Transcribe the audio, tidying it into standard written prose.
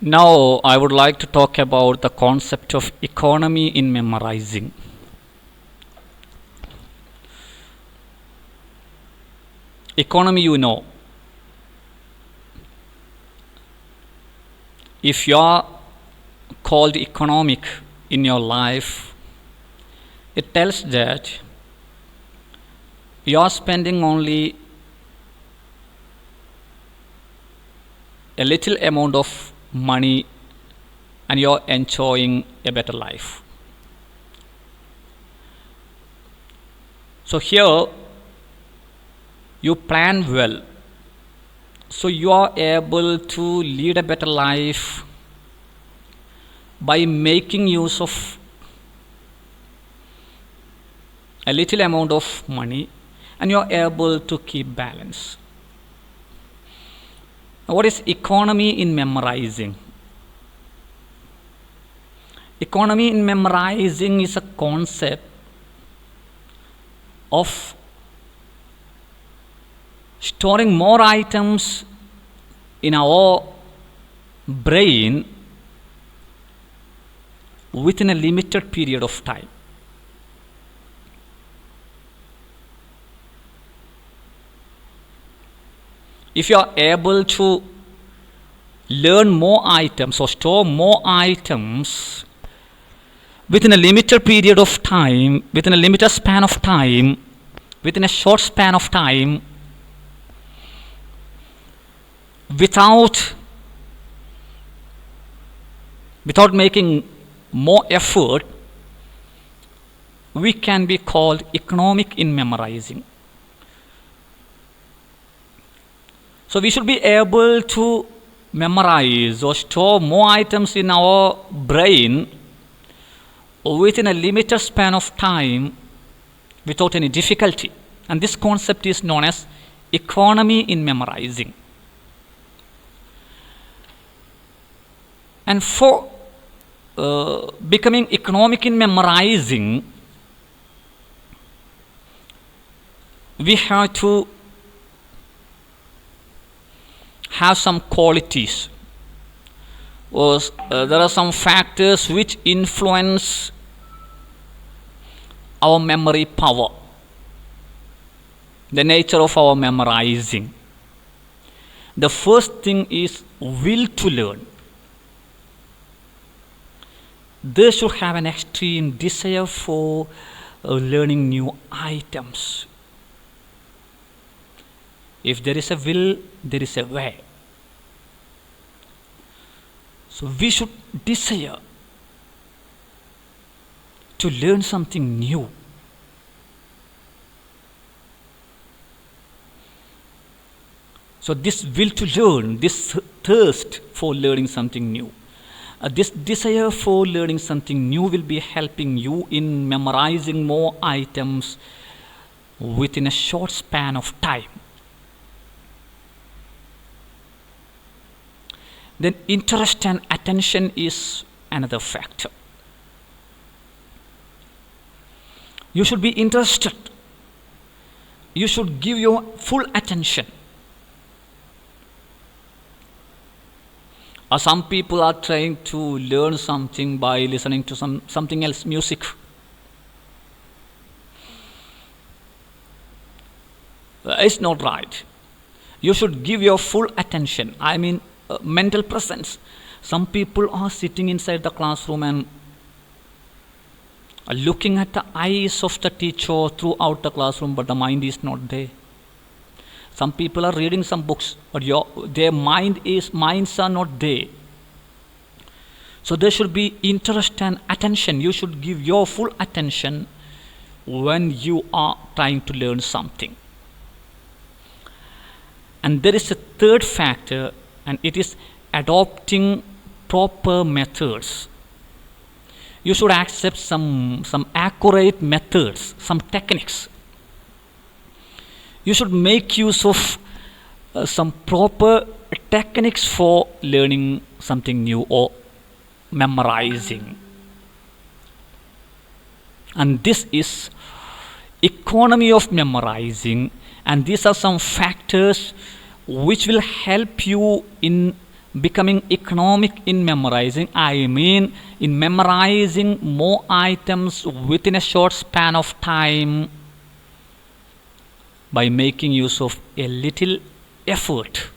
Now, I would like to talk about the concept of economy in memorizing. Economy, if you are called economic in your life, it tells that you are spending only a little amount of money and you're enjoying a better life. So here you plan well, so you are able to lead a better life by making use of a little amount of money and you are able to keep balance. Now, what is economy in memorizing? Economy in memorizing is a concept of storing more items in our brain within a limited period of time. If you are able to learn more items or store more items within a limited period of time, within a limited span of time, within a short span of time, without making more effort, we can be called economic in memorizing. So we should be able to memorize or store more items in our brain within a limited span of time without any difficulty. And this concept is known as economy in memorizing. And for becoming economic in memorizing, we have to have some qualities. There are some factors which influence our memory power, the nature of our memorizing. The first thing is will to learn. They should have an extreme desire for learning new items. If there is a will, there is a way. So we should desire to learn something new. So this will to learn, this thirst for learning something new, this desire for learning something new will be helping you in memorizing more items within a short span of time. Then interest and attention is another factor. You should be interested. You should give your full attention. Some people are trying to learn something by listening to something else, music. It's not right. You should give your full attention. I mean, mental presence. Some people are sitting inside the classroom and looking at the eyes of the teacher throughout the classroom, but the mind is not there. Some people are reading some books, but their minds are not there. So there should be interest and attention. You should give your full attention when you are trying to learn something. And there is a third factor, and it is adopting proper methods. You should accept some accurate methods, some techniques. You should make use of some proper techniques for learning something new or memorizing. And this is economy of memorizing, and these are some factors which will help you in becoming economic in memorizing, I mean in memorizing more items within a short span of time by making use of a little effort.